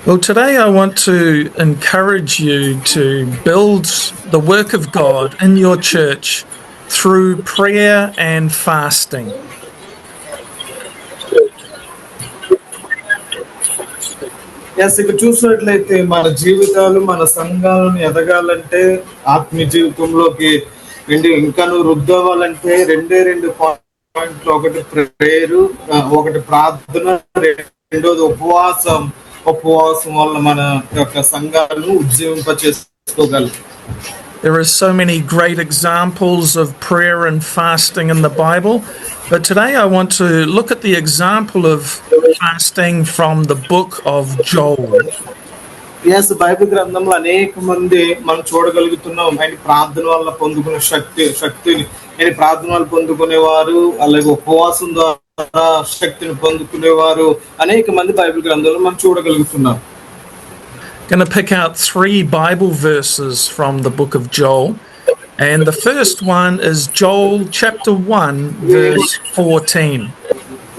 Well, today I want to encourage you to build the work of God in your church through prayer and fasting. ఇక్కడ చూసినట్లయితే మన జీవితాలు మన సంఘాలను ఎదగాలంటే ఆత్మీయ జీవితంలోకి ఇంకా వృద్ధి అవ్వాలంటే రెండు పాయింట్లు, ఒకటి ప్రేయరు, ఒకటి ప్రార్థన, రెండోది ఉపవాసం వల్ల మన యొక్క సంఘాలను ఉజ్జీవింపచేసుకోగలరు. There are so many great examples of prayer and fasting in the Bible, but today I want to look at the example of fasting from the book of Joel. Yes, Bible గ్రంథంలో అనేక మంది మనం చూడగలుగుతున్నాం. ఆయన ప్రార్థన వల్ల పొందుకునే శక్తిని ప్రార్థన వల్ల పొందుకునేవారు, అలాగే ఉపవాసం ద్వారా శక్తిని పొందుకునేవారు అనేక మంది బైబిల్ గ్రంథంలో మనం చూడగలుగుతున్నాం. Going to pick out 3 Bible verses from the book of Joel, and the first one is Joel chapter 1 verse 14.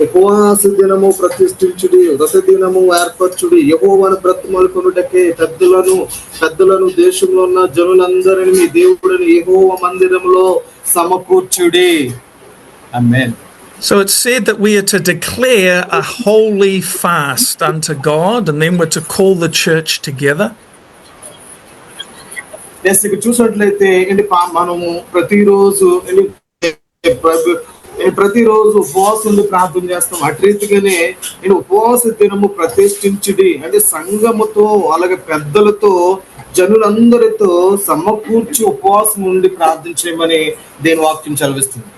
ఉపవాస దినము ప్రతిష్ఠించుడి, వ్రత దినము ఏర్పరచుడి, యెహోవాను బ్రతిమాలుకొనుటకే పెద్దలను దేశంలో ఉన్న జనులందరినీ మీ దేవుడిని యెహోవా మందిరంలో సమకూర్చుడి. ఆమేన్. So it's said that we are to declare a holy fast unto God, and then we're to call the church together. Yes, ఇక్కడ చూసినట్లయితే మనము ప్రతిరోజు ఉపవాసం ప్రార్థన చేస్తాం. అటు రీతిగానే ఉపవాస దినము ప్రతిష్ఠించుడి అంటే సంఘముతో అలాగే పెద్దలతో జనులందరితో సమకూర్చి ఉపవాసం ఉండి ప్రార్థించమని దేని వాక్యం చదివిస్తుంది.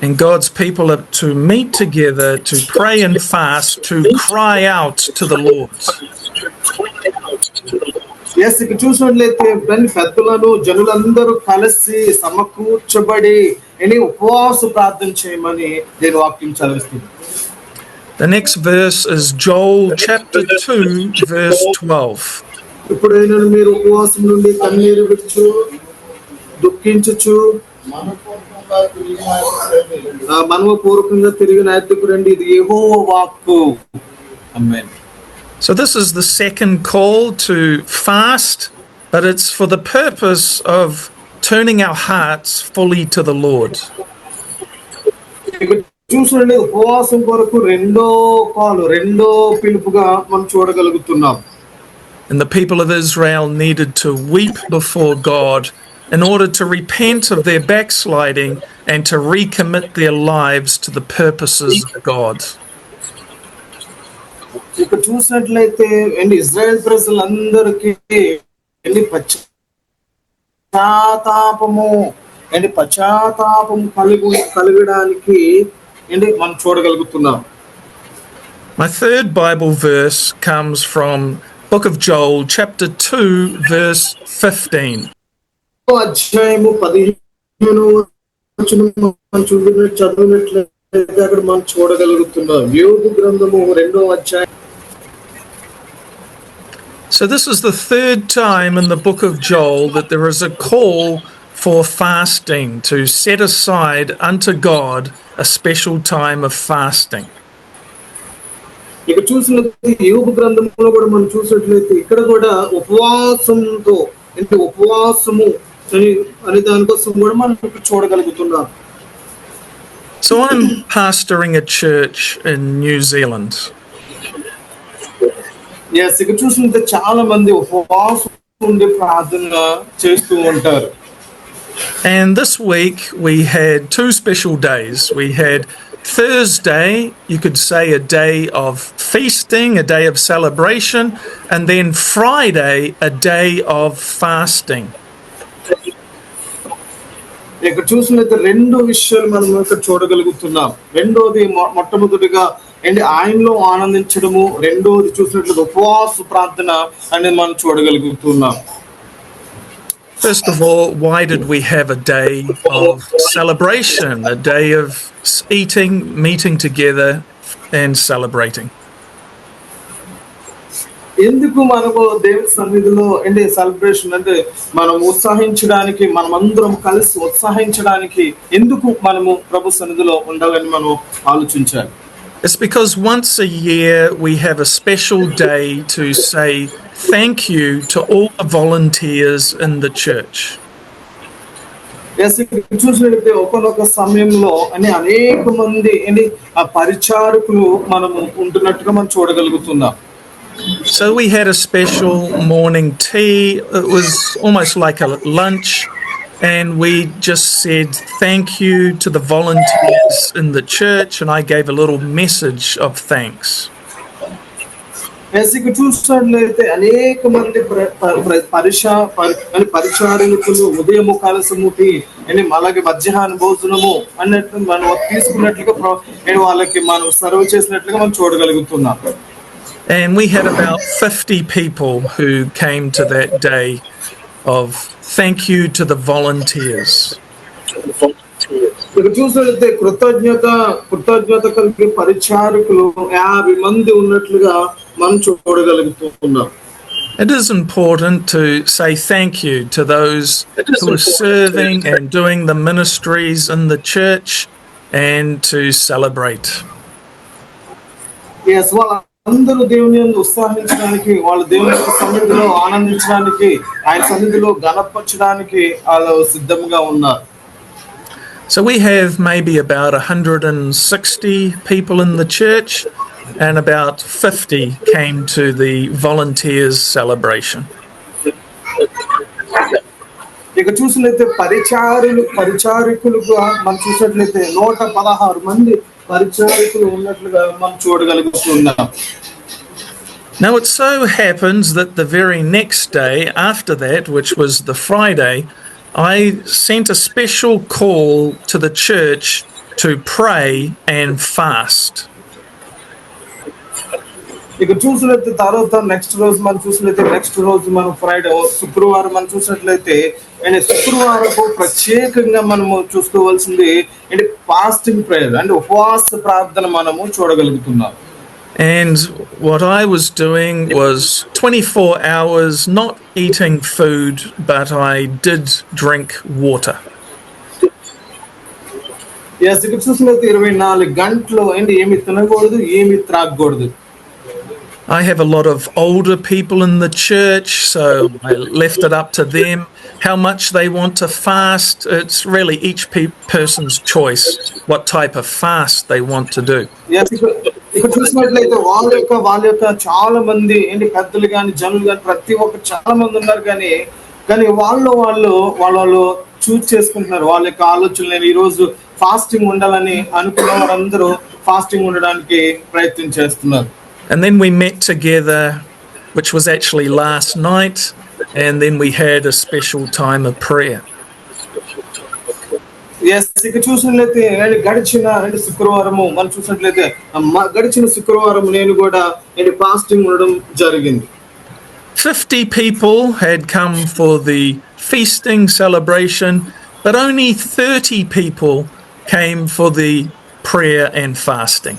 And God's people are to meet together to pray and fast, to cry out to the Lord. Yes, ఇక్కడ చూసినట్లయితే పెద్దలను జనులందరూ కలిసి సమకూర్చబడి ఉపవాస ప్రార్థన చేయమని దేని వాక్యం చదివిస్తుంది. The next verse is Joel chapter 2 verse 12. ఇప్పుడైనా మీరు ఉపవాసం నుండి కన్నీరు విడుచు దుఃఖించుచు మనవపూర్వకంగా తిరిగి నాయకుడికి రండి, ఇది యెహోవా వాక్కు. ఆమేన్. So this is the second call to fast, but it's for the purpose of turning our hearts fully to the Lord. చూడండి, ఉపవాసం కొరకు రెండో పిలుపుగా మనం చూడగలుగుతున్నాం. And the people of Israel needed to weep before God in order to repent of their backsliding and to recommit their lives to the purposes of God. ఇక్కడ చూసినట్లయితే Israel ప్రజలందరికీ పశ్చాత్తాపం కలగడానికి మనం చూడగలుగుతున్నాం. My third Bible verse comes from book of Joel chapter 2 verse 15. అధ్యాయము 15 చదివినట్లయితే అక్కడ మనం చూడగలుగుతున్నాం. యోబు గ్రంథము 2వ అధ్యాయం. So this is the third time in the book of Joel that there is a call for fasting, to set aside unto God a special time of fasting. ఇక్కడ చూసినట్లయితే యోబు గ్రంథంలో కూడా మనం చూసినట్లయితే ఇక్కడ కూడా ఉపవాసంతో ఉపవాసము అనే దానికోసం కూడా మనం చూడగలుగుతున్నాం. So I'm pastoring a church in New Zealand. Yes, ఇక్కడ చూసినట్లయితే చాలా మంది ఉపవాసం ఉండి ప్రార్థన చేస్తూ ఉంటారు. And this week we had 2 special days. We had Thursday, you could say a day of feasting, a day of celebration, and then Friday, a day of fasting. ఇక్కడ చూసినట్లయితే 2 విషయాలు మనం ఇక్కడ చూడగలుగుతున్నాం. రెండోది మొట్టమొదటిగా ఆయనలో ఆనందించడము, రెండోది చూసినట్లయితే ఉపవాస ప్రార్థన అనేది మనం చూడగలుగుతున్నాం. First of all, why did we have a day of celebration, a day of eating, meeting together and celebrating? ఎందుకు మనము దేవుని సన్నిధిలో సెలబ్రేషన్ అంటే మనం ఉత్సాహించడానికి, మనమందరం కలిసి ఉత్సాహించడానికి ఎందుకు మనము ప్రభు సన్నిధిలో ఉండాలని మనం ఆలోచించాలి. It's because once a year we have a special day to say thank you to all the volunteers in the church. Yes ఇక్కడ చూసినట్లయితే ఒకనొక సమయంలో అనేక మంది ఆ పరిచారకులు మనము ఉంటున్నట్టుగా మనం చూడగలుగుతున్నాం. So we had a special morning tea. It was almost like a lunch, and we just said thank you to the volunteers in the church, and I gave a little message of thanks. Yes ఇక్కడ చూసినట్లయితే అనేక మంది పరిచారకులు ఉదయము కాలసము tea అలాగే మధ్యాహ్న భోజనము అన్నట్టు మనం తీసుకున్నట్లుగా వాళ్ళకి మనం సర్వ్ చేసినట్లుగా మనం చూడగలుగుతున్నాం. And we had about 50 people who came to that day of thank you to the volunteers. ఇక్కడ చూసినట్లయితే కృతజ్ఞత కలిగే పరిచారకులు 50 మంది ఉన్నట్లుగా మనం చూడగలుగుతున్నాం. It is important to say thank you to those who are serving and doing the ministries in the church and to celebrate. Yes, అందరూ దేవుని ఉత్సాహించడానికి వాళ్ళ దేవుని సన్నిధిలో ఆనందించడానికి ఆయన సన్నిధిలో గణపరచడానికి వాళ్ళు సిద్ధంగా ఉన్నారు. So we have maybe about 160 people in the church, and about 50 came to the volunteers celebration. ఇక చూసినట్లయితే పరిచారకులుగా మనం చూసినట్లయితే 116 మంది పరిచారకులు ఉన్నట్లుగా మనం చూడగలుగుతున్నాం. Now it so happens that the very next day after that, which was the Friday, I sent a special call to the church to pray and fast. ఇక చూసినట్లయితే తర్వాత నెక్స్ట్ రోజు మనం ఫ్రైడే శుక్రవారం మనం చూసినట్లయితే శుక్రవారపు ప్రత్యేకంగా మనము చూసుకోవాల్సింది ఫాస్టింగ్ ప్రేయర్ అంటే ఉపవాస ప్రార్థన మనము చూడగలుగుతున్నాం. And what I was doing was 24 hours not eating food, but I did drink water. Yes, ఇక్కడ చూసినట్లయితే 24 గంటలు ఏమి తినకూడదు, ఏమి త్రాగకూడదు. I have a lot of older people in the church, so I left it up to them how much they want to fast. It's really each person's choice what type of fast they want to do. Yes, ఇక్కడ చూసినట్లయితే వాళ్ళ యొక్క చాలా మంది పెద్దలు కానీ జనులు కానీ ప్రతి ఒక్క చాలా మంది ఉన్నారు కానీ వాళ్ళు చూస్ చేసుకుంటున్నారు. వాళ్ళ యొక్క ఆలోచనలు నేను ఈ రోజు ఫాస్టింగ్ ఉండాలని అనుకున్న వారందరూ ఫాస్టింగ్ ఉండడానికి ప్రయత్నం చేస్తున్నారు. And then we met together, which was actually last night, and then we had a special time of prayer. Yes, ఇక్కడ చూసినట్లయితే గడిచిన శుక్రవారము మనం చూసినట్లయితే గడిచిన శుక్రవారం నేను కూడా ఫాస్టింగ్ ఉండడం జరిగింది. 50 people had come for the feasting celebration, but only 30 people came for the prayer and fasting.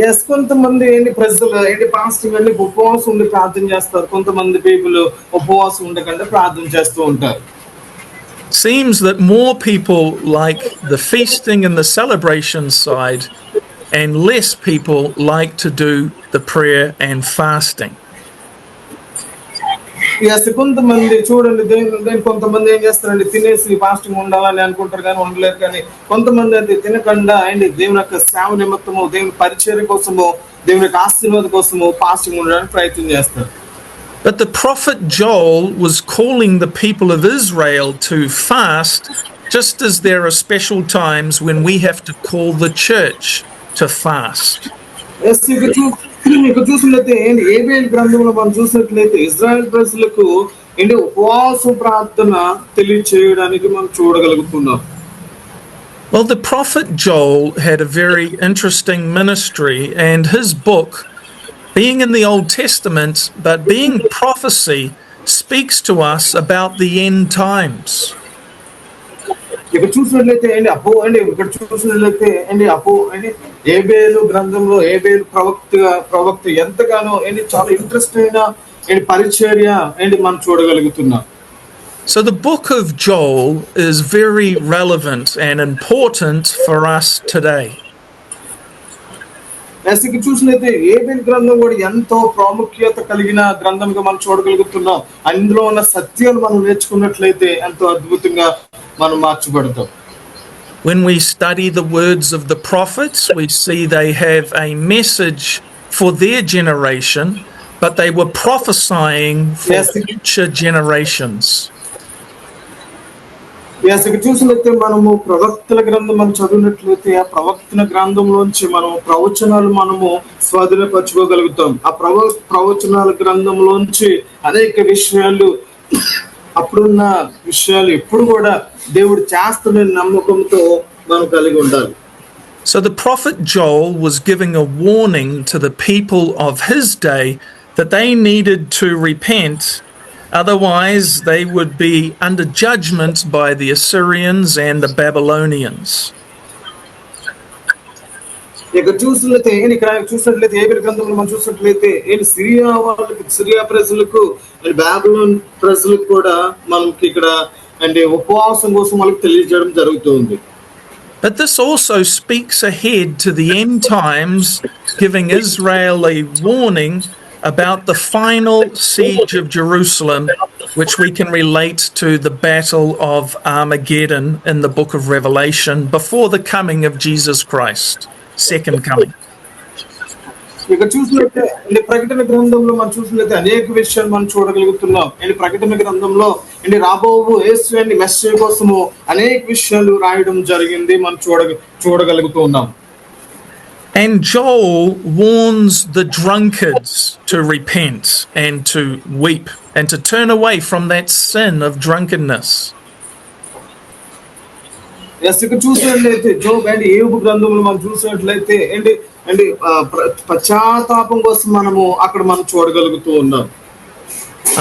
Yes కొంతమంది ప్రజలు ఫాస్టింగ్ ఉపవాసం ఉండి ప్రార్థన చేస్తారు. కొంతమంది పీపుల్ ఉపవాసం ఉండకుండా ప్రార్థన చేస్తూ ఉంటారు. Seems that more people like the feasting and the celebration side, and less people like to do the prayer and fasting. Yes కొంతమంది చూడండి కొంతమంది ఏం చేస్తారండి తినేసి ఫాస్టింగ్ ఉండాలని అనుకుంటారు కానీ ఉండలేరు. కానీ కొంతమంది అయితే తినకుండా దేవుని యొక్క సేవ నిమిత్తము దేవుని పరిచర్య కోసము దేవుని యొక్క ఆశీర్వాదం కోసము ఫాస్టింగ్ ఉండడానికి ప్రయత్నం చేస్తారు. But the prophet Joel was calling the people of Israel to fast, just as there are special times when we have to call the church to fast. ఇక్కడ చూసినట్లయితే ఏబేలు గ్రంథంలో మనం చూసినట్లయితే ఇజ్రాయెల్ ప్రజలకు ఉపవాస ప్రార్థన తెలియచేయడానికి మనం చూడగలుగుతున్నాం. Well, the prophet Joel had a very interesting ministry, and his book, being in the Old Testament, but being prophecy, speaks to us about the end times. ఇక్కడ చూసినట్లయితే ఏబేలు గ్రంథంలో ఏబేలు ప్రవక్త ఎంతగానో చాలా ఇంట్రెస్ట్ అయిన పరిచర్య మనం చూడగలుగుతున్నాం. So the book of Joel is very relevant and important for us today. ఇక్కడ చూసినట్లయితే ఏబేల్ గ్రంథం కూడా ఎంతో ప్రాముఖ్యత కలిగిన గ్రంథంగా మనం చూడగలుగుతున్నాం. అందులో ఉన్న సత్యాలు మనం నేర్చుకున్నట్లయితే ఎంతో అద్భుతంగా మనం మార్చబడతాం. When we study the words of the prophets, we see they have a message for their generation, but they were prophesying for future generations. ఇక్కడ చూసినట్లయితే మనము ప్రవక్తల గ్రంథం మనం చదివినట్లయితే ఆ ప్రవక్తల గ్రంథంలోంచి మనం ప్రవచనాలు మనము స్వాధీనపరచుకోగలుగుతాం. ఆ ప్రవచనాల గ్రంథంలోంచి అనేక విషయాలు, అప్పుడున్న విషయాలు ఎప్పుడు కూడా దేవుడు చేస్తున్న నమ్మకంతో మనం కలిగి ఉండాలి. So the prophet Joel was giving a warning to the people of his day that they needed to repent, otherwise they would be under judgment by the Assyrians and the Babylonians. ఇక్కడ చూసినట్లయితే Abel గ్రంథంలో మనం చూసినట్లయితే Syria వాళ్ళకి, Syria ప్రజలకు, Babylon ప్రజలకు కూడా మనకి ఇక్కడ అంటే ఉపవాసం కోసం వాళ్ళకి తెలియజేయడం జరుగుతుంది. But this also speaks ahead to the end times, giving Israel a warning about the final siege of Jerusalem, which we can relate to the battle of Armageddon in the book of Revelation before the coming of Jesus Christ, second coming. ఇక్కడ చూసినట్లయితే ప్రకటన గ్రంథంలో మనం చూసినట్లయితే అనేక విషయాలు మనం చూడగలుగుతున్నాం. ప్రకటన గ్రంథంలో రాబోవు యేసు మెస్సీ కోసము అనేక విషయాలు రాయడం జరిగింది, మనం చూడగలుగుతూ ఉన్నాం. And Joel warns the drunkards to repent and to weep and to turn away from that sin of drunkenness. ఇక్కడ చూసినట్లయితే జోబ్ అండ్ ఏబు గ్రంథంలో మనం చూసినట్లయితే పశ్చాత్తాపం కోసం మనము అక్కడ మనం చూడగలుగుతూ ఉన్నాం.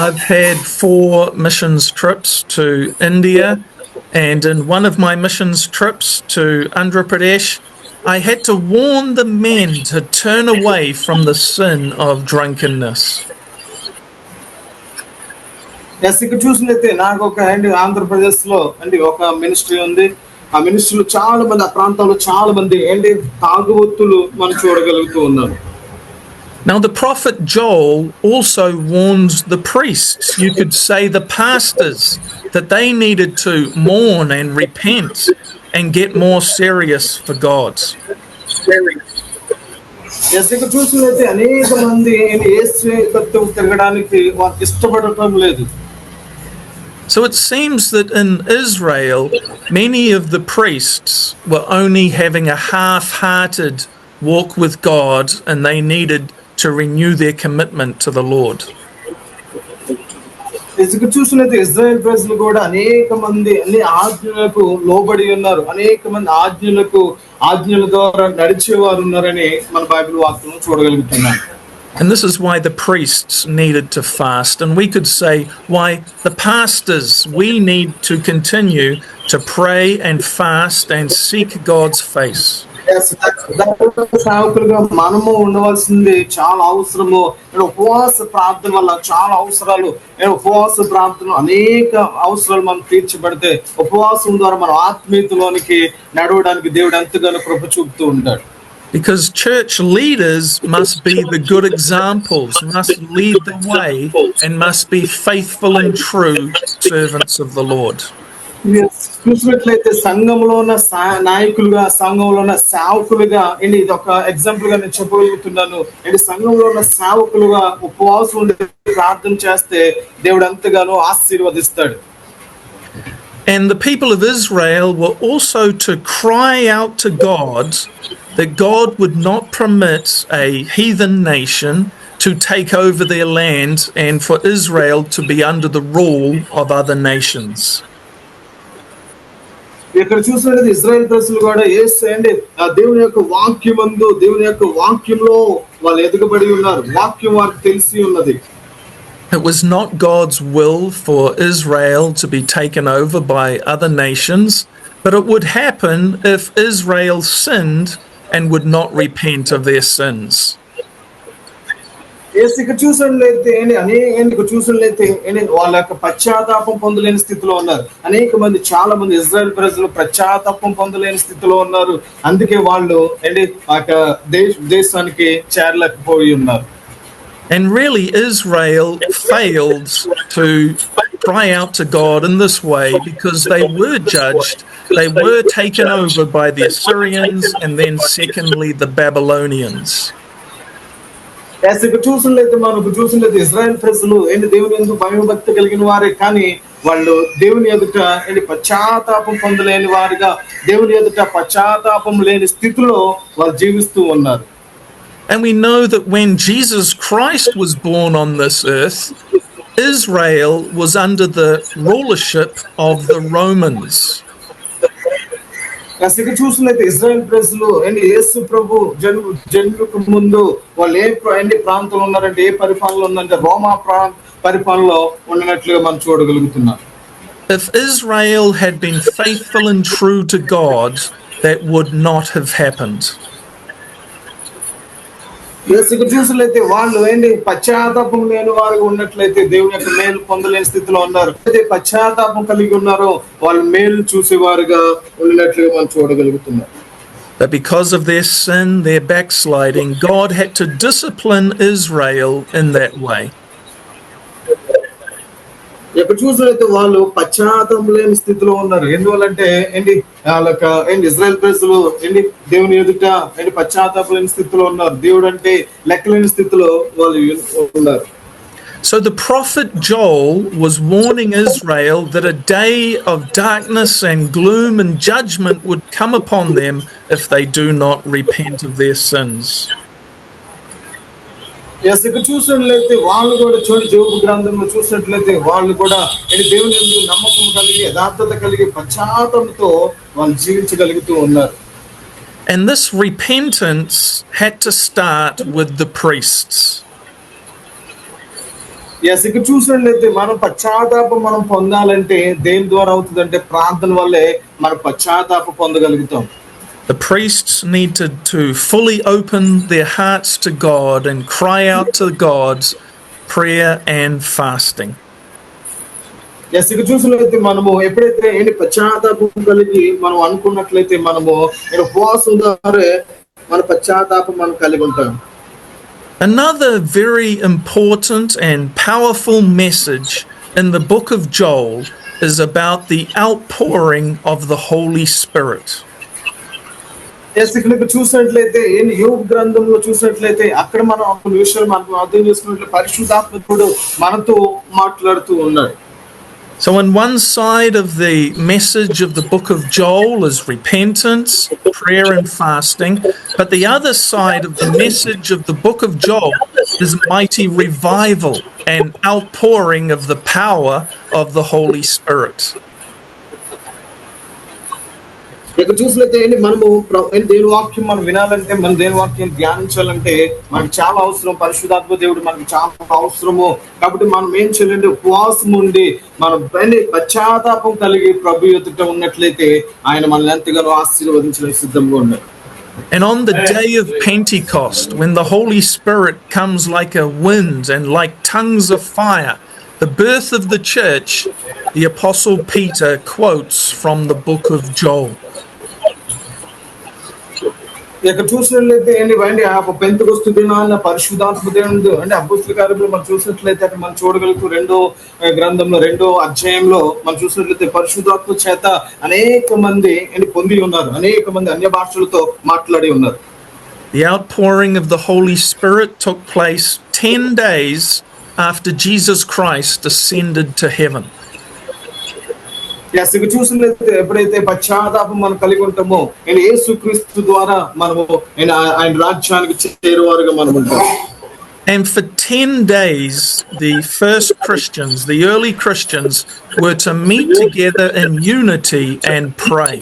I've had 4 missions trips to India, and in one of my missions trips to Andhra Pradesh, I had to warn the men to turn away from the sin of drunkenness. ఇక్కడ చూసినట్లయితే నాకు ఒక ఆంధ్రప్రదేశ్ లో ఒక మినిస్ట్రీ ఉంది. ఆ మినిస్ట్రీలో చాలా మంది, ఆ ప్రాంతంలో చాలా మంది తాగుబోతులు మనం చూడగలుగుతూ ఉన్నారు. Now the prophet Joel also warns the priests, you could say the pastors, that they needed to mourn and repent and get more serious for God. ఇక్కడ చూసినట్లయితే అనేక మంది యేసు తత్వం తిరగడానికి వారికి ఇష్టపడటం లేదు. So it seems that in Israel, many of the priests were only having a half-hearted walk with God, and they needed to renew their commitment to the Lord. ఇక్కడ చూసినట్లయితే ఇజ్రాయెల్ ప్రజలు కూడా అనేక మంది అన్ని ఆజ్ఞలకు లోబడి ఉన్నారు, అనేక మంది ఆజ్ఞల ద్వారా నడిచేవారు ఉన్నారని మన బైబిల్ వాక్యం చూడగలుగుతున్నాం. And this is why the priests needed to fast, and we could say why the pastors, we need to continue to pray and fast and seek God's face. సేవకులుగా మనము ఉండవలసింది చాలా అవసరము. ఉపవాస ప్రార్థన వల్ల చాలా అవసరాలు, ఉపవాస ప్రార్థన అనేక అవసరాలు మనం తీర్చబడితే ఉపవాసం ద్వారా మన ఆత్మీయతలోనికి నడవడానికి దేవుడు ఎంతగానో కృప చూపుతూ ఉంటాడు. Because church leaders must be the good examples, must lead the way, and must be faithful and true servants of the Lord. చూసినట్లయితే సంఘంలో ఉన్న నాయకులుగా, సంఘంలో ఉన్న సేవకులుగా, ఇది ఒక ఎగ్జాంపుల్ గా నేను చెప్పగలుగుతున్నాను. సంఘంలో ఉన్న సేవకులుగా ఉపవాసం ఉండి ప్రార్థన చేస్తే దేవుడు ఎంతగానో ఆశీర్వదిస్తాడు. And the people of Israel were also to cry out to God that God would not permit a heathen nation to take over their land and for Israel to be under the rule of other nations. ఇక్కడ చూసినట్లయితే Israel ప్రజలు కూడా దేవుని యొక్క వాక్యమందు, దేవుని యొక్క వాక్యంలో వాళ్ళు ఎదుగబడి ఉన్నారు. వాక్యం వారికి తెలిసి ఉన్నది. It was not God's will for Israel to be taken over by other nations, but it would happen if Israel sinned and would not repent of their sins. ఇక్కడ చూసినట్లయితే అనేక చూసినట్లయితే వాళ్ళ యొక్క పశ్చాత్తాపం పొందలేని స్థితిలో ఉన్నారు. అనేక మంది, చాలా మంది ఇజ్రాయెల్ ప్రజలు పశ్చాత్తాపం పొందలేని స్థితిలో ఉన్నారు. అందుకే వాళ్ళు దేశానికి చేరలేకపోయి ఉన్నారు. And really, Israel failed to cry out to God in this way because they were judged. They were taken over by the Assyrians and then secondly the Babylonians. ఇక్కడ చూసినట్లయితే మనకు చూసినట్లయితే ఇజ్రాయెల్ ప్రజలు దేవుని యందు భయభక్తి కలిగిన వారే, కానీ వాళ్ళు దేవుని ఎదుట పశ్చాత్తాపం పొందలేని వారిగా, దేవుని ఎదుట పశ్చాత్తాపం లేని స్థితిలో వాళ్ళు జీవిస్తూ ఉన్నారు. And we know that when Jesus Christ was born on this earth, Israel was under the rulership of the Romans. ఇక్కడ చూసినట్లయితే ఇజ్రాయెల్ ప్రజలు యేసు ప్రభు జన్మకు ముందు వాళ్ళు ఏ ప్రాంతంలో ఉన్నారంటే, ఏ పరిపాలనలో ఉన్నారంటే రోమా పరిపాలనలో ఉన్నట్లుగా మనం చూడగలుగుతున్నాం. If Israel had been faithful and true to God, that would not have happened. ఇక్కడ చూసినట్లయితే వాళ్ళు పశ్చాత్తాపం లేని వారు ఉన్నట్లయితే దేవుని యొక్క మేలు పొందలేని స్థితిలో ఉన్నారు. అయితే పశ్చాత్తాపం కలిగి ఉన్నారో వాళ్ళు మేలు చూసేవారుగా ఉన్నట్లుగా మనం చూడగలుగుతున్నాం. But because of their sin, their backsliding, God had to discipline Israel in that way. ఎక్కడ చూసినట్లయితే వాళ్ళు పశ్చాత్తాపం లేని స్థితిలో ఉన్నారు. ఎందువల్లంటే వాళ్ళకి ఇజ్రాయెల్ ప్రజలు దేవుని ఎదుట పశ్చాత్తాపం లేని స్థితిలో ఉన్నారు. దేవుడు అంటే లెక్కలేని స్థితిలో వాళ్ళు ఉన్నారు. So the prophet Joel was warning Israel that a day of darkness and gloom and judgment would come upon them if they do not repent of their sins. ఇక్కడ చూసినట్లయితే వాళ్ళు కూడా యోబు గ్రంథంలో చూసినట్లయితే వాళ్ళు కూడా దేవుని యందు నమ్మకం కలిగి, యథార్థత కలిగి, పశ్చాత్తాపంతో వాళ్ళు జీవించగలుగుతూ ఉన్నారు. And this repentance had to start with the priests. ఇక్కడ చూసినట్లయితే మనం పశ్చాత్తాపం మనం పొందాలంటే దేని ద్వారా అవుతుందంటే ప్రార్థన వల్లే మనం పశ్చాత్తాపం పొందగలుగుతాం. The priests needed to fully open their hearts to God and cry out to God's prayer and fasting. ఇక్కడ చూసినట్లయితే మనము ఎప్పుడైతే పశ్చాత్తాపం కలిగి మనం అనుకున్నట్లయితే మనము ఉపవాసం ద్వారా మన పశ్చాత్తాపం మనం కలిగి ఉంటాం. Another very important and powerful message in the book of Joel is about the outpouring of the Holy Spirit. ఇక్కడ చూసినట్లయితే యోబు గ్రంథంలో చూసినట్లయితే అక్కడ మనం కొన్ని విషయాలు మనం అర్థం చేసుకున్నట్లయితే పరిశుద్ధాత్ముడు మనతో మాట్లాడుతూ ఉన్నాడు. So on one side of the message of the book of Joel is repentance, prayer and fasting, but the other side of the message of the book of Joel is mighty revival and outpouring of the power of the Holy Spirit. ఇక్కడ చూసినట్లయితే మనము దేని వాక్యం మనం వినాలంటే, మన దేని వాక్యం ధ్యానించాలంటే మనకు చాలా అవసరం. పరిశుద్ధాత్మ దేవుడు మనకు చాలా అవసరము. కాబట్టి మనం ఏం చేయాలంటే ఉపవాసం ఉండి మనం పశ్చాత్తాపం కలిగి ప్రభు ఎదుట ఉన్నట్లయితే ఆయన మనల్ని ఎంతగానో ఆశీర్వదించడానికి సిద్ధంగా ఉన్నారు. And on the day of Pentecost, when the Holy Spirit comes like a wind and like tongues of fire, the birth of the church, the Apostle Peter quotes from the book of Joel. ఇక్కడ చూసినట్లయితే Pentecost దినాన పరిశుద్ధాత్మ దేవుడు అపోస్తల కార్యములు మనం చూసినట్లయితే అక్కడ మనం చూడగలుగుతూ రెండో గ్రంథంలో 2వ అధ్యాయంలో మనం చూసినట్లయితే పరిశుద్ధాత్మ చేత అనేక మంది పొంది ఉన్నారు. అనేక మంది అన్య భాషలతో మాట్లాడి ఉన్నారు. The outpouring of the Holy Spirit took place 10 days after Jesus Christ ascended to heaven. ఇక్కడ చూసినట్లయితే ఎప్పుడైతే పశ్చాత్తాపం మనం కలిగి ఉంటామో యేసుక్రీస్తు ద్వారా మనము ఆయన రాజ్యానికి చేరువారుగా మనం ఉంటాం. And for 10 days, the first Christians, the early Christians, were to meet together in unity and pray.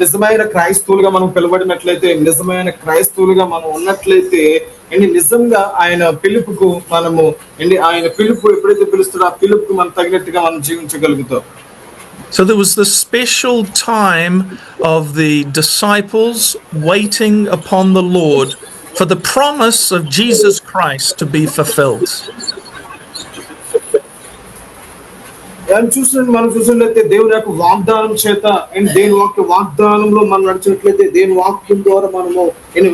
నిజమైన క్రైస్తవులుగా మనం పిలువబడినట్లయితే, నిజమైన క్రైస్తవులుగా మనం ఉన్నట్లయితే నిజంగా ఆయన పిలుపుకు మనము ఆయన పిలుపు ఎప్పుడైతే పిలుస్తాడో ఆ పిలుపుకు మనం తగినట్టుగా మనం జీవించగలుగుతాం. So there was this special time of the disciples waiting upon the Lord for the promise of Jesus Christ to be fulfilled. మనం చూసినట్లయితే దేవుని యొక్క వాగ్దానం చేత అండ్ దేవుని యొక్క వాగ్దానంలో మనం నడిచినట్లయితే దేవుని వాక్యం ద్వారా మనము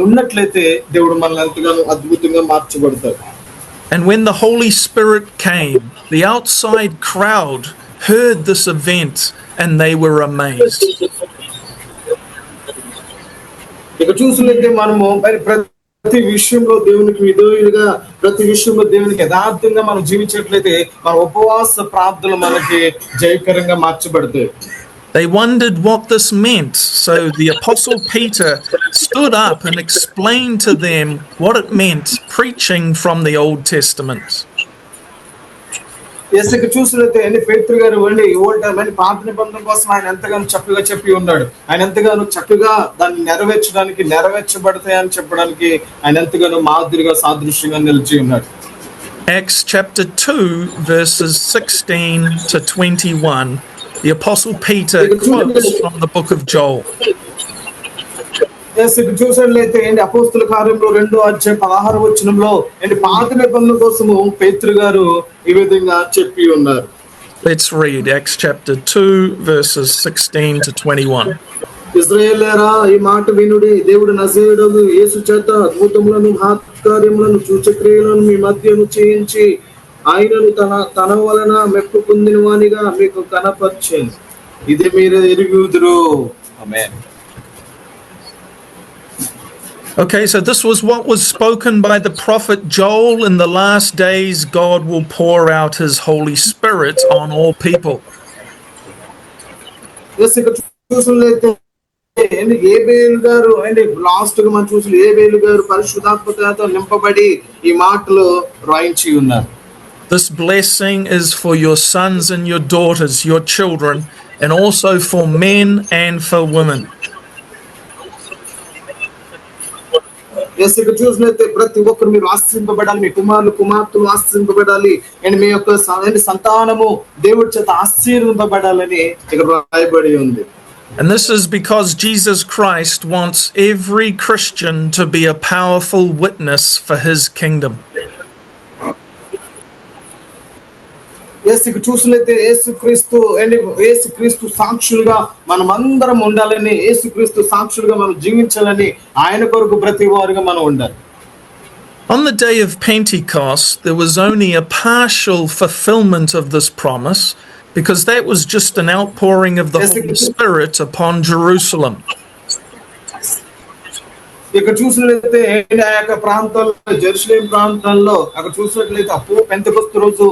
ఉన్నట్లయితే దేవుడు మనల్ని ఎంతగానో అద్భుతంగా మార్చబడతాడు. And when the Holy Spirit came, the outside crowd heard this event and they were amazed. ఇక చూసినట్లయితే మనము ప్రతి విషయంలో దేవునికి విధేయులుగా, ప్రతి విషయంలో దేవునికి యథార్థంగా మనం జీవించినట్లయితే మన ఉపవాస ప్రార్థనలు మనకి జయకరంగా మార్చబడతాయి. They wondered what this meant, so the Apostle Peter stood up and explained to them what it meant preaching from the Old Testament. చూసినట్లయితే పేతురు గారు పాత నిబంధన కోసం ఆయన ఎంతగానో చక్కగా చెప్పి ఉన్నాడు. ఆయన ఎంతగానో చక్కగా దాన్ని నెరవేర్చబడతాయని చెప్పడానికి ఆయన ఎంతగానో మాదిరిగా సాదృశ్యంగా నిలిచి ఉన్నాడు. Acts chapter 2 verses 16 to 21, the Apostle Peter quotes from the book of Joel. చూసినట్లయితే అపోస్తల కార్యంలో 2:16 పాత నిబంధన కోసము పేతురు గారు ఈ విధంగా చెప్పి ఉన్నారు. Let's read Acts chapter 2 verses 16 to 21. ఇశ్రాయేలులారా ఈ మాట వినుడి, దేవుడు నజరేయుడగు యేసు చేత అద్భుతములను మహత్కార్యములను సూచక్రియలను మీ మధ్యను చేయించి ఆయనను తన వలన మెప్పు పొందిన వానిగా మీకు కనపర్చెను. ఇది మీరు ఎరుగుదురు. ఆమేన్. Okay, so this was what was spoken by the prophet Joel. In the last days, God will pour out his Holy Spirit on all people. Abel గారు లాస్ట్ గా మనం చూసి ఏబేలు గారు పరిశుద్ధాత్మతో నింపబడి ఈ మాటలు రాయించి ఉన్నారు. This blessing is for your sons and your daughters, your children, and also for men and for women. చూసినట్లయితే ప్రతి ఒక్కరు మీరు ఆశీర్వదింపబడాలి, మీ కుమారులు కుమార్తెలు ఆశీర్వదింపబడాలి అండ్ మీ యొక్క సంతానము దేవుడి చేత ఆశీర్వదింపబడాలని ఇక్కడ రాయబడి ఉంది. And this is because Jesus Christ wants every Christian to be a powerful witness for his kingdom. చూసినట్లయితే యేసుక్రీస్తు సాక్షులుగా మనం అందరం ఉండాలని, యేసుక్రీస్తు సాక్షులుగా మనం జీవించాలని ఆయన కొరకు ప్రతి వారుగా మనం ఉండాలి. On the day of Pentecost, there was only a partial fulfillment of this promise, because that was just an outpouring of the Holy Spirit upon Jerusalem. ఇక్కడ చూసినట్లయితే ఆ యొక్క ప్రాంతాల్లో, జెరూసలేం ప్రాంతాల్లో అక్కడ చూసినట్లయితే పెంతెకొస్తు రోజు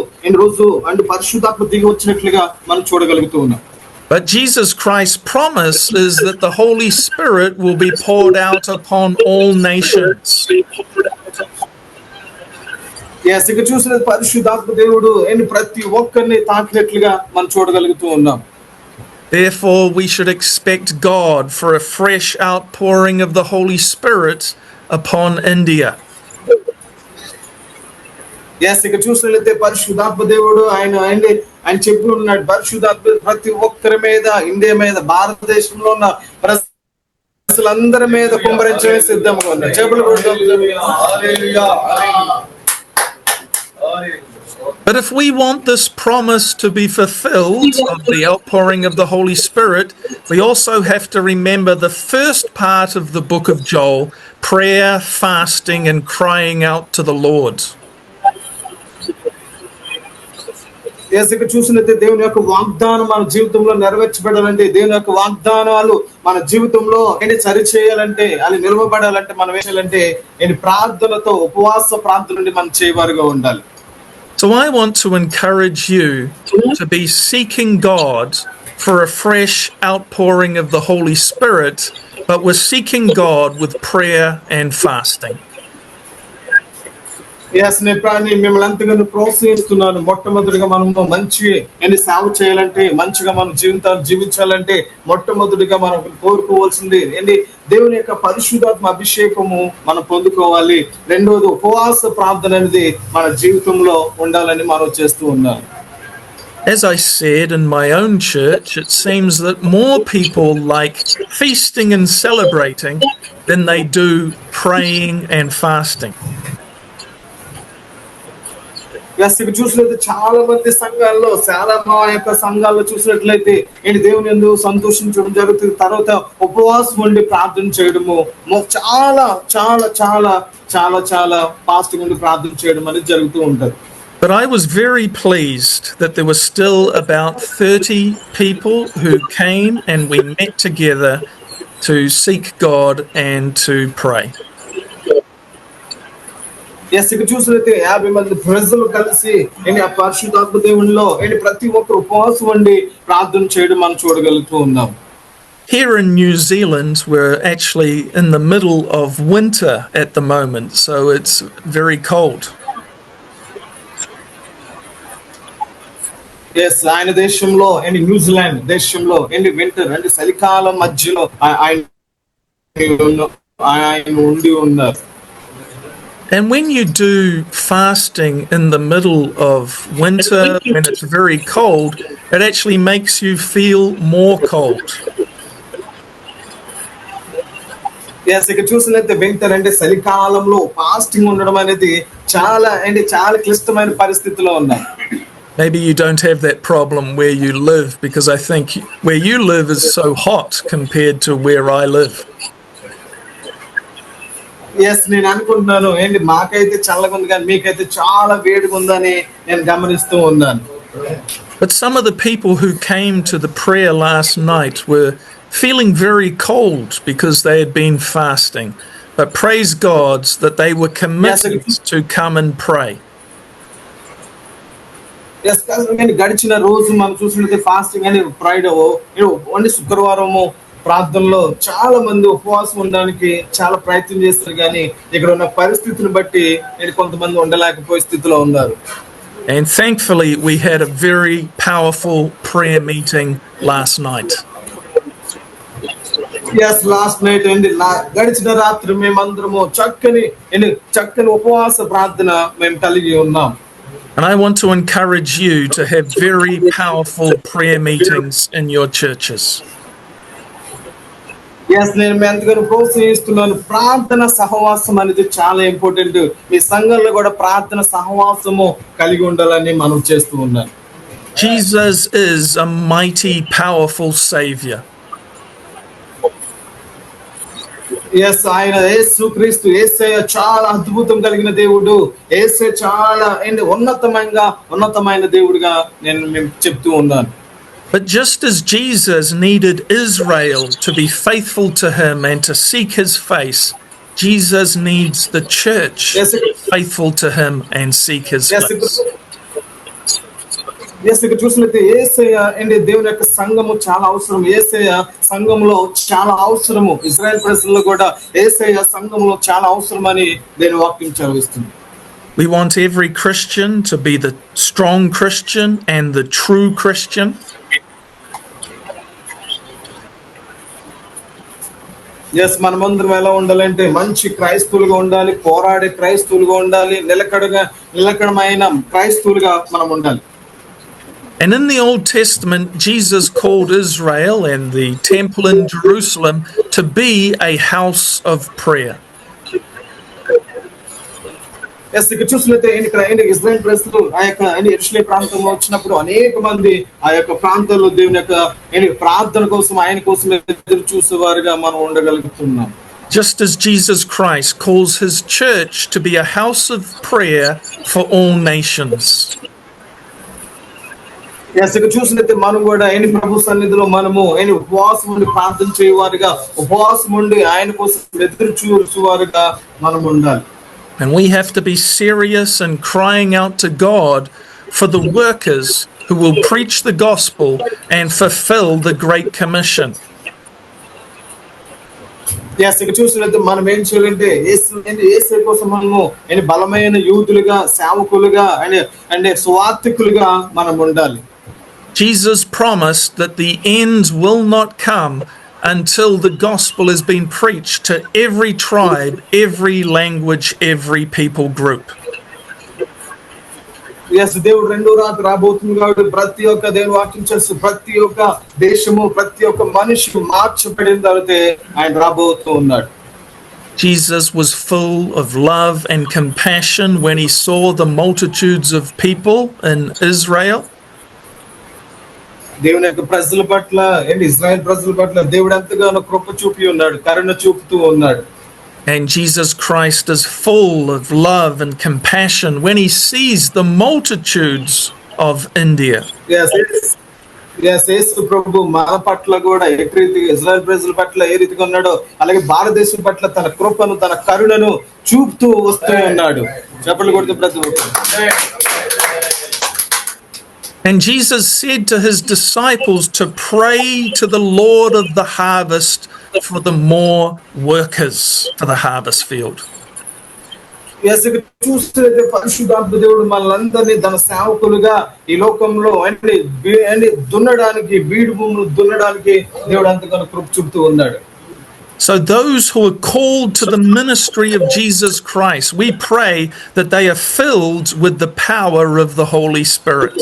అండ్ పరిశుద్ధాత్మ దిగి వచ్చినట్లుగా మనం చూడగలుగుతూ ఉన్నాం. But Jesus Christ's promise is that the Holy Spirit will be poured out upon all nations. ఇక్కడ చూసిన పరిశుద్ధాత్మ దేవుడు ప్రతి ఒక్కరిని తాకినట్లుగా మనం చూడగలుగుతూ ఉన్నాం. Therefore, we should expect God for a fresh outpouring of the Holy Spirit upon India. ఇక్కడ చూసినట్లయితే పరిశుద్ధాత్మ దేవుడు ఆయన చెప్పి ఉన్నాడు, పరిశుద్ధాత్మ ప్రతి ఒక్కరి మీద, ఇండియా మీద, భారతదేశంలో ఉన్న ప్రజలందరి మీద కుమ్మరించే సిద్ధంగా ఉన్నారు. చెప్పులు కొడదాం. But if we want this promise to be fulfilled of the outpouring of the Holy Spirit, we also have to remember the first part of the book of Joel, prayer, fasting, and crying out to the Lord. ఇక్కడ చూసినట్లయితే దేవుని యొక్క వాగ్దానం మన జీవితంలో నెరవేర్చబడాలంటే, దేవుని యొక్క వాగ్దానాలు మన జీవితంలో సరి చేయాలంటే, అది నిలవబడాలంటే మనం ఏం చేయాలంటే ప్రార్థనతో, ఉపవాస ప్రార్థన నుండి మనం చేయవారుగా ఉండాలి. So I want to encourage you to be seeking God for a fresh outpouring of the Holy Spirit, but we're seeking God with prayer and fasting. మిమ్మల్ని ఎంతగానో ప్రోత్సహిస్తున్నాను. మొట్టమొదటిగా మనం మంచి సేవ చేయాలంటే, మంచిగా మనం జీవించాలంటే మొట్టమొదటిగా మనం కోరుకోవాల్సింది దేవుని యొక్క పరిశుద్ధాత్మ అభిషేకము మనం పొందుకోవాలి. రెండోది ఉపవాస ప్రార్థన అనేది మన జీవితంలో ఉండాలని మనం చేస్తూ ఉన్నాం. As I said, in my own church, it seems that more people like feasting and celebrating than they do praying and fasting. Yes ఇక్కడ చూసినట్లయితే చాలా మంది సంఘాల్లో చాలా మా యొక్క సంఘాల్లో చూసినట్లయితే ఏంటి దేవుని యందు సంతోషించడం జరుగుతుంది, తర్వాత ఉపవాసం ఉండి ప్రార్థన చేయడము, చాలా చాలా చాలా చాలా చాలా ఫాస్టింగ్ ఉండి ప్రార్థన చేయడం అనేది జరుగుతూ ఉంటది. But I was very pleased that there were still about 30 people who came and we met together to seek God and to pray. Yes ఇక్కడ చూసినట్లయితే 50 మంది ప్రజలు కలిసి ఆ పరిశుద్ధాత్మ దేవునిలో ప్రతి ఒక్కరు ఉపవాసం ఉండి ప్రార్థన చేయడం మనం చూడగలుగుతూ ఉన్నాం. Here in New Zealand, we're actually in the middle of winter at the moment, so it's very cold. Yes ఆయన దేశంలో న్యూజిలాండ్ దేశంలో వింటర్ చలికాలం మధ్యలో ఆయన ఉండి ఉన్నారు. And when you do fasting in the middle of winter, when it's very cold, it actually makes you feel more cold. Yes ఇక్కడ చూసినట్లయితే వింటర్ చలికాలంలో ఫాస్టింగ్ ఉండడం అనేది చాలా చాలా క్లిష్టమైన పరిస్థితిలో ఉన్నాయి. Maybe you don't have that problem where you live, because I think where you live is so hot compared to where I live. Yes నేను అనుకుంటున్నాను మాకైతే చల్లగా ఉంది కానీ మీకైతే చాలా వేడిగా ఉందని నేను గమనిస్తూ ఉన్నాను. But some of the people who came to the prayer last night were feeling very cold because they had been fasting. But praise God that they were committed to come and pray. గడిచిన రోజు మనం చూసినట్లయితే fasting అని Friday శుక్రవారము ప్రార్థనలో చాలా మంది ఉపవాసం ఉండడానికి చాలా ప్రయత్నం చేస్తారు, కానీ ఇక్కడ ఉన్న పరిస్థితిని బట్టి కొంతమంది ఉండలేకపోయే స్థితిలో ఉన్నారు. And thankfully we had a very powerful prayer meeting last night. Yes, last night గడిచిన రాత్రి మేమందరము చక్కని ఉపవాస ప్రార్థన మేము కలిగి ఉన్నాం. And I want to encourage you to have very powerful prayer meetings in your churches. Yes నేను ఎంతగానో ప్రోత్సహిస్తున్నాను. ప్రార్థన సహవాసం అనేది చాలా ఇంపార్టెంట్. మీ సంఘంలో కూడా ప్రార్థన సహవాసము కలిగి ఉండాలని మనం చేస్తూ ఉన్నాం. Jesus is a mighty, powerful Savior. Yes ఆయన యేసుక్రీస్తు యేసయ్య చాలా అద్భుతం కలిగిన దేవుడు. యేసయ్య చాలా ఉన్నతమైన దేవుడిగా మేము చెప్తూ ఉన్నాను. But just as Jesus needed Israel to be faithful to him and to seek his face, Jesus needs the church faithful to him and seek his face. ఇక్కడ చూసినట్లయితే యేసయ్య దేవుని యొక్క సంఘము చాలా అవసరం. యేసయ్య సంఘంలో చాలా అవసరము. ఇశ్రాయేల్ ప్రజల్లో కూడా యేసయ్య సంఘంలో చాలా అవసరమని దేని వాక్యం చదివిస్తుంది. We want every Christian to be the strong Christian and the true Christian. Yes మనమందరం ఎలా ఉండాలంటే మంచి క్రైస్తవులుగా ఉండాలి, పోరాడే క్రైస్తవులుగా ఉండాలి, నిలకడమైన క్రైస్తవులుగా మనం ఉండాలి. And in the Old Testament, Jesus called Israel and the temple in Jerusalem to be a house of prayer. Yes ఇక్కడ చూసినట్లయితే ఇశ్రాయేల్ ప్రజలు ఆ యొక్క యెరూషలేము ప్రాంతంలో వచ్చినప్పుడు అనేక మంది ఆ యొక్క ప్రాంతాల్లో దేవుని యొక్క ప్రార్థన కోసం ఆయన కోసం ఎదురు చూసేవారుగా మనం ఉండగలుగుతున్నాం. Just as Jesus Christ calls his church to be a house of prayer for all nations. Yes ఇక్కడ చూసినట్లయితే మనం కూడా ప్రభు సన్నిధిలో మనము ఉపవాసం ఉండి ప్రార్థన చేయవారుగా, ఉపవాసం ఉండి ఆయన కోసం ఎదురు చూసేవారుగా మనం ఉండాలి. And we have to be serious and crying out to God for the workers who will preach the gospel and fulfill the Great Commission. Yes ఇక్కడ చూసినట్లయితే మనం ఏం చేయాలంటే యేసు కోసం మనము బలమైన యూదులుగా, సేవకులుగా అండ్ సువార్థికులుగా మనం ఉండాలి. Jesus promised that the end will not come until the gospel has been preached to every tribe, every language, every people group. Yes దేవుడు రెండో రాత్రి రాబోతుంది కాబట్టి ప్రతి ఒక్క దేవుని వాక్యం చేస్తూ ప్రతి ఒక్క దేశము ప్రతి ఒక్క మనిషి మార్చబడిన తర్వాత ఆయన రాబోతూ ఉన్నాడు. Jesus was full of love and compassion when he saw the multitudes of people in Israel. దేవుని యొక్క ప్రజల పట్ల ఇజ్రాయెల్ ప్రజల పట్ల దేవుడు ఎంతగానో కృప చూపి ఉన్నాడు, కరుణ చూపుతూ ఉన్నాడు. And Jesus Christ is full of love and compassion when he sees the multitudes of India. యేసు ప్రభు మన పట్ల కూడా ఏ రీతిగా ఇజ్రాయెల్ ప్రజల పట్ల ఏ రీతిగా ఉన్నాడో అలాగే భారతదేశం పట్ల తన కృపను తన కరుణను చూపుతూ వస్తూ ఉన్నాడు. చెప్పలు కొడుతూ ప్రతి ఒక్కరు. And Jesus said to his disciples to pray to the Lord of the harvest for the more workers for the harvest field. చూస్తే పరిశుద్ధాత్మ దేవుడు మనల్ని తన సేవకులుగా ఈ లోకంలో దున్నడానికి బీడు భూములు దున్నడానికి దేవుడు అంతగానో కృప చూపుతూ ఉన్నాడు. So those who are called to the ministry of Jesus Christ, we pray that they are filled with the power of the Holy Spirit.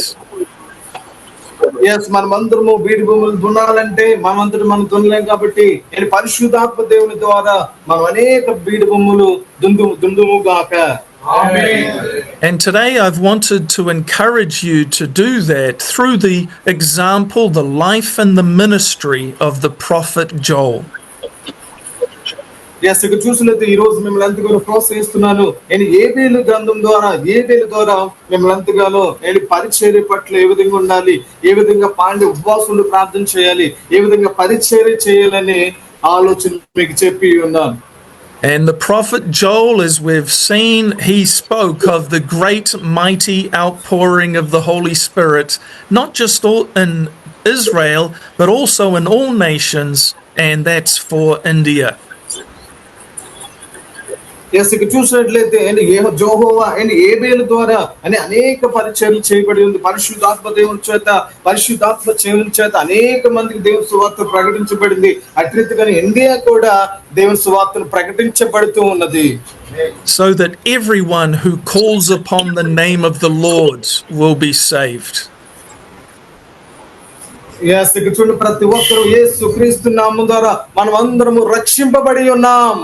మనమందరము బీడు భూములు దున్నాలంటే మనమంతటి మనం దున్నలేం కాబట్టి పరిశుద్ధాత్మ దేవుని ద్వారా మనం అనేక బీడు భూములు దుందుము గాక. And today I've wanted to encourage you to do that through the example, the life and the ministry of the prophet Joel. ఇక్కడ చూసినట్టు ఈ రోజు మిమ్మల్ని ఎంతగానో ప్రోత్సహిస్తున్నాను. ఏబేలు గ్రంథం ద్వారా మిమ్మల్ని ఎంతగానో పరిచర్య పట్ల ఏ విధంగా ఉండాలి, ఏ విధంగా ఉపవాసులు ప్రార్థన చేయాలి, ఏ విధంగా పరిచర్య చేయాలని ఆలోచన మీకు చెప్పి ఉన్నాను. And the prophet Joel, as we've seen, he spoke of the great mighty outpouring of the Holy Spirit, not just in Israel, but also in all nations, and that's for India. ఇక్కడ చూసినట్లయితే యెహోవా ఏబేలు ద్వారా అనేక పరిచర్యలు చేయబడి ఉంది. పరిశుద్ధాత్మ దేవుని చేత అనేక మందికి దేవుని సువార్త ప్రకటించబడింది. అట్టి రీతిగా ఇండియా కూడా దేవుని సువార్తను ప్రకటించబడుతూ ఉన్నది. So that everyone who calls upon the name of the Lord will be saved. చూడండి, ప్రతి ఒక్కరు యేసు క్రీస్తు నామం ద్వారా మనం అందరము రక్షింపబడి ఉన్నాం.